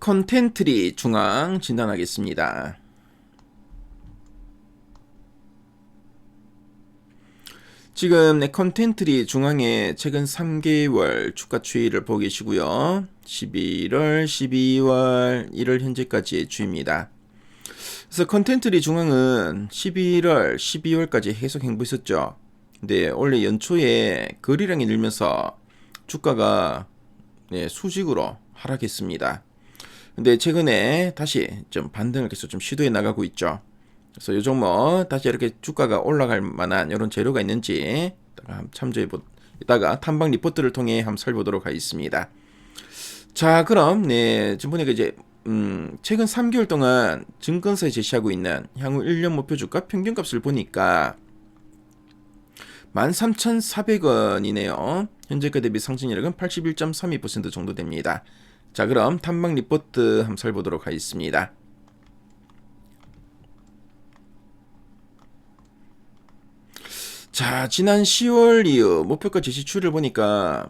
컨텐트리 중앙 진단하겠습니다. 지금 컨텐트리 중앙에 최근 3개월 주가 추이를 보고 계시고요. 11월, 12월, 1월 현재까지의 추이입니다. 그래서 컨텐트리 중앙은 11월, 12월까지 계속 행보했었죠. 근데 원래 연초에 거래량이 늘면서 주가가 수직으로 하락했습니다. 근데 최근에 다시 좀 반등을 계속 좀 시도해 나가고 있죠. 그래서 요 종목 다시 이렇게 주가가 올라갈 만한 이런 재료가 있는지 이따가 탐방 리포트를 통해 한번 살펴보도록 하겠습니다. 자, 그럼 지금 보니까 이제 최근 3개월 동안 증권사에 제시하고 있는 향후 1년 목표 주가 평균값을 보니까 13,400원이네요. 현재가 대비 상승률은 81.32% 정도 됩니다. 자, 그럼 탐방 리포트 한번 살펴보도록 하겠습니다. 자, 지난 10월 이후 목표가 제시추를 보니까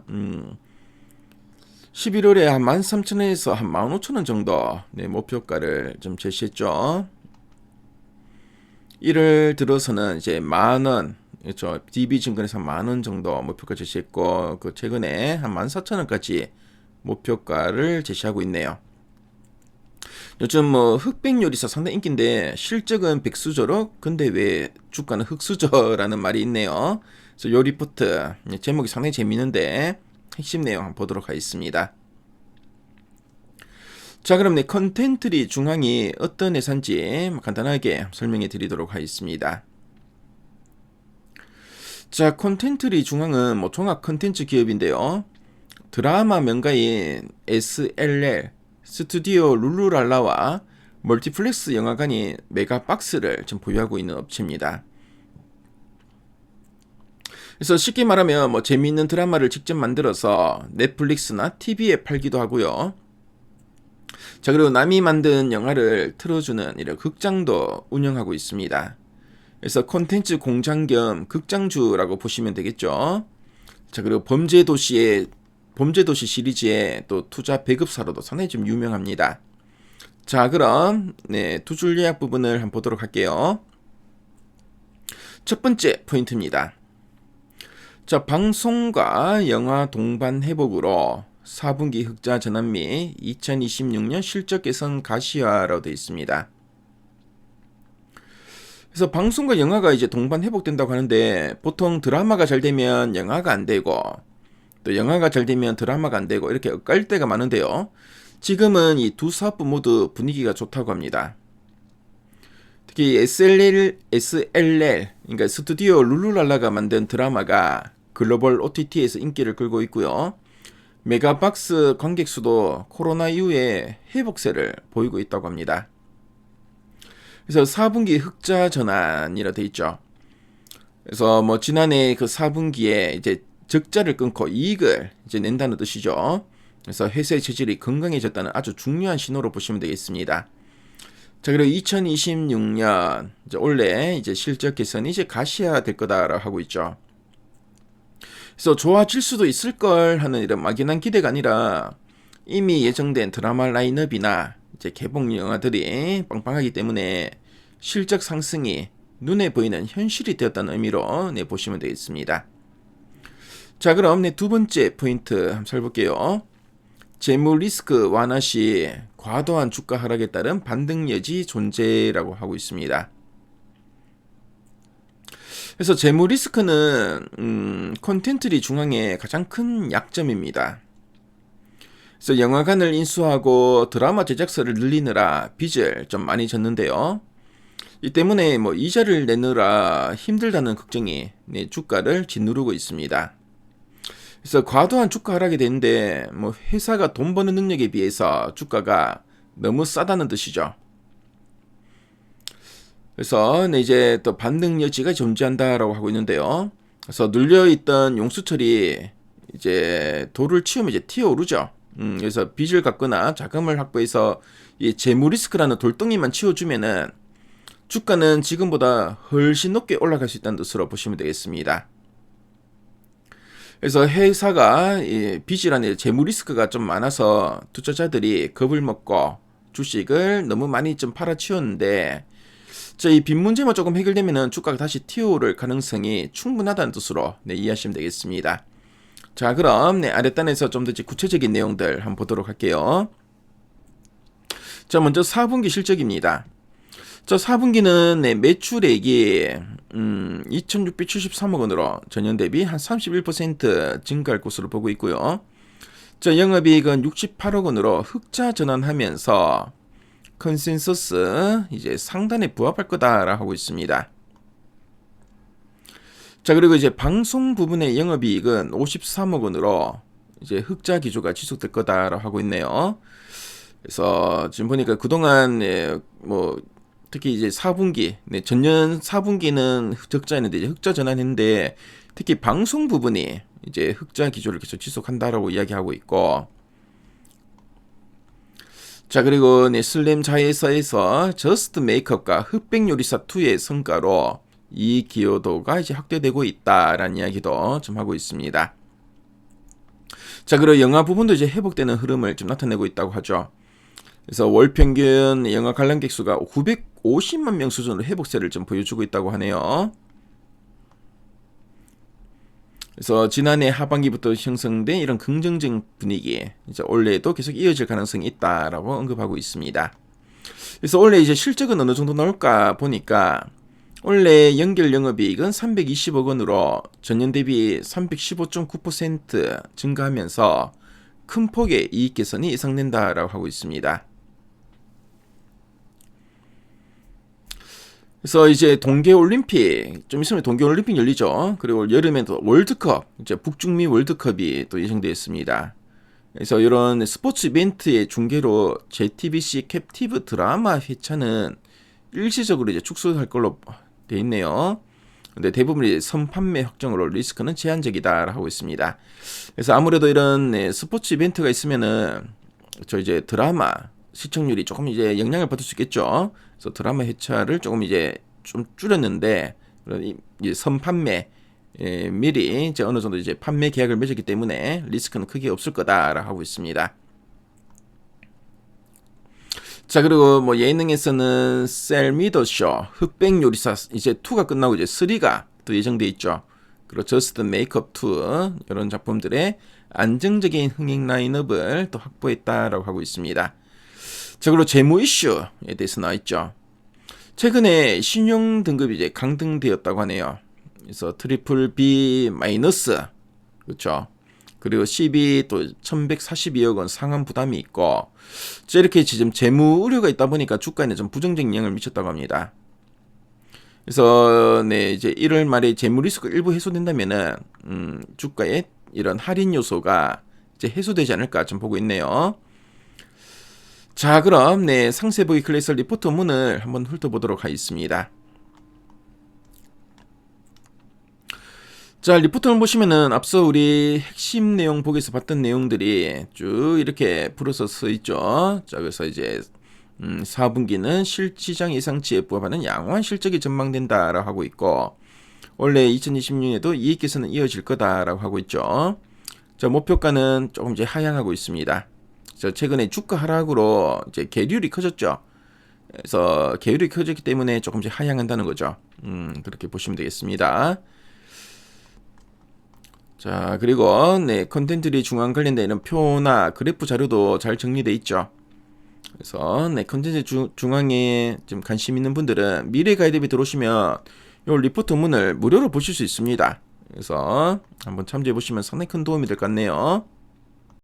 11월에 한 13,000원에서 한 15,000원 정도 목표가를 좀 제시했죠. 1월 들어서는 이제 만원, 그렇죠. DB증권에서 10,000원 정도 목표가 제시했고, 그 최근에 한 14,000원까지 목표가를 제시하고 있네요. 요즘 흑백요리사 상당히 인기인데 실적은 백수저로 근데 왜 주가는 흑수저라는 말이 있네요. 그래서 요 리포트 제목이 상당히 재밌는데 핵심 내용 한번 보도록 하겠습니다. 자, 그럼 컨텐트리 중앙이 어떤 회사인지 간단하게 설명해 드리도록 하겠습니다. 자, 컨텐트리 중앙은 종합 컨텐츠 기업인데요. 드라마 명가인 SLL 스튜디오 룰루랄라와 멀티플렉스 영화관인 메가박스를 지금 보유하고 있는 업체입니다. 그래서 쉽게 말하면 재미있는 드라마를 직접 만들어서 넷플릭스나 TV에 팔기도 하고요. 자, 그리고 남이 만든 영화를 틀어주는 이런 극장도 운영하고 있습니다. 그래서 콘텐츠 공장 겸 극장주라고 보시면 되겠죠. 자, 그리고 범죄도시 시리즈의 또 투자 배급사로도 상당히 좀 유명합니다. 자, 그럼 두 줄 요약 부분을 한번 보도록 할게요. 첫 번째 포인트입니다. 자, 방송과 영화 동반 회복으로 4분기 흑자 전환 및 2026년 실적 개선 가시화라고 되어 있습니다. 그래서 방송과 영화가 이제 동반 회복된다고 하는데 보통 드라마가 잘 되면 영화가 안 되고 또 영화가 잘 되면 드라마가 안 되고 이렇게 엇갈 때가 많은데요. 지금은 이 두 사업부 모두 분위기가 좋다고 합니다. 특히 SLL 그러니까 스튜디오 룰루랄라가 만든 드라마가 글로벌 OTT에서 인기를 끌고 있고요. 메가박스 관객 수도 코로나 이후에 회복세를 보이고 있다고 합니다. 그래서 4분기 흑자 전환이라 돼 있죠. 그래서 지난해 그 4분기에 이제 적자를 끊고 이익을 이제 낸다는 뜻이죠. 그래서 회사의 체질이 건강해졌다는 아주 중요한 신호로 보시면 되겠습니다. 자, 그리고 2026년 이제 올해 이제 실적 개선이 이제 가시화될 거다라고 하고 있죠. 그래서 좋아질 수도 있을 걸 하는 이런 막연한 기대가 아니라 이미 예정된 드라마 라인업이나 이제 개봉 영화들이 빵빵하기 때문에 실적 상승이 눈에 보이는 현실이 되었다는 의미로 보시면 되겠습니다. 자, 그럼 두 번째 포인트 한번 살펴볼게요. 재무 리스크 완화 시 과도한 주가 하락에 따른 반등 여지 존재라고 하고 있습니다. 그래서 재무 리스크는 콘텐트리 중앙의 가장 큰 약점입니다. 그래서 영화관을 인수하고 드라마 제작사를 늘리느라 빚을 좀 많이 졌는데요. 이 때문에 이자를 내느라 힘들다는 걱정이 주가를 짓누르고 있습니다. 그래서 과도한 주가 하락이 되는데 회사가 돈 버는 능력에 비해서 주가가 너무 싸다는 뜻이죠. 그래서 이제 또 반등 여지가 존재한다라고 하고 있는데요. 그래서 눌려있던 용수철이 이제 돌을 치우면 이제 튀어오르죠. 그래서 빚을 갚거나 자금을 확보해서 이 재무 리스크라는 돌덩이만 치워주면은 주가는 지금보다 훨씬 높게 올라갈 수 있다는 뜻으로 보시면 되겠습니다. 그래서 회사가 이 빚이라는 재무 리스크가 좀 많아서 투자자들이 겁을 먹고 주식을 너무 많이 좀 팔아치웠는데, 이 빚 문제만 조금 해결되면은 주가가 다시 튀어오를 가능성이 충분하다는 뜻으로 이해하시면 되겠습니다. 자, 그럼 아랫단에서 좀 더 구체적인 내용들 한번 보도록 할게요. 자, 먼저 4분기 실적입니다. 자, 4분기는 매출액이 2,673억 원으로 전년 대비 한 31% 증가할 것으로 보고 있고요. 자, 영업이익은 68억 원으로 흑자 전환하면서 컨센서스 이제 상단에 부합할 거다라고 하고 있습니다. 자, 그리고 이제 방송 부분의 영업이익은 53억 원으로 이제 흑자 기조가 지속될 거다라고 하고 있네요. 그래서 지금 보니까 그동안 뭐 특히 이제 4분기, 전년 4분기는 적자였는데 이제 흑자 전환했는데, 특히 방송 부분이 이제 흑자 기조를 계속 지속한다라고 이야기하고 있고, 자, 그리고 슬램 자회사에서 저스트 메이크업과 흑백 요리사 2의 성과로 이 기여도가 이제 확대되고 있다라는 이야기도 좀 하고 있습니다. 자, 그리고 영화 부분도 이제 회복되는 흐름을 좀 나타내고 있다고 하죠. 그래서 월 평균 영화 관람객 수가 950만 명 수준으로 회복세를 좀 보여주고 있다고 하네요. 그래서 지난해 하반기부터 형성된 이런 긍정적인 분위기, 이제 올해도 계속 이어질 가능성이 있다라고 언급하고 있습니다. 그래서 올해 이제 실적은 어느 정도 나올까 보니까 올해 연결 영업이익은 320억 원으로 전년 대비 315.9% 증가하면서 큰 폭의 이익 개선이 예상된다라고 하고 있습니다. 그래서 이제 동계올림픽, 좀 있으면 동계올림픽 열리죠. 그리고 여름에도 월드컵, 이제 북중미 월드컵이 또 예정되어 있습니다. 그래서 이런 스포츠 이벤트의 중계로 JTBC 캡티브 드라마 회차는 일시적으로 이제 축소할 걸로 돼 있네요. 근데 대부분 이제 선판매 확정으로 리스크는 제한적이다 하고 있습니다. 그래서 아무래도 이런 스포츠 이벤트가 있으면은 저 이제 드라마 시청률이 조금 이제 영향을 받을 수 있겠죠. 그래서 드라마 회차를 조금 이제 좀 줄였는데, 이제 선판매 미리 이제 어느 정도 이제 판매 계약을 맺었기 때문에 리스크는 크게 없을 거다라고 하고 있습니다. 자, 그리고 뭐 예능에서는 셀미더쇼, 흑백 요리사 이제 2가 끝나고 이제 3가 또 예정돼 있죠. 그리고 저스트 메이크업 2 이런 작품들의 안정적인 흥행 라인업을 또 확보했다라고 하고 있습니다. 자, 그리고 재무 이슈에 대해서 나와있죠. 최근에 신용 등급이 이제 강등되었다고 하네요. 그래서 트리플 B 마이너스, 그렇죠. 그리고 CB 또 1142억 원 상환 부담이 있고, 이렇게 지금 재무 우려가 있다 보니까 주가에는 좀 부정적인 영향을 미쳤다고 합니다. 그래서 이제 1월 말에 재무 리스크 일부 해소된다면은 주가에 이런 할인 요소가 이제 해소되지 않을까 좀 보고 있네요. 자, 그럼 상세 보기 클래스 리포트 문을 한번 훑어보도록 하겠습니다. 자, 리포트를 보시면은 앞서 우리 핵심 내용 보기에서 봤던 내용들이 쭉 이렇게 풀어서 써 있죠. 자, 그래서 이제 4분기는 시장 예상치에 부합하는 양호한 실적이 전망된다라고 하고 있고, 원래 2026년에도 이익 개선은 이어질 거다라고 하고 있죠. 자, 목표가는 조금 이제 하향하고 있습니다. 자, 최근에 주가 하락으로 이제 계율이 커졌죠. 그래서 계율이 커졌기 때문에 조금 이제 하향한다는 거죠. 그렇게 보시면 되겠습니다. 자, 그리고 컨텐츠리 중앙 관련된 이런 표나 그래프 자료도 잘 정리되어 있죠. 그래서 컨텐츠 중앙에 좀 관심 있는 분들은 미래 가이드에 들어오시면 이 리포트 문을 무료로 보실 수 있습니다. 그래서 한번 참조해 보시면 상당히 큰 도움이 될 것 같네요.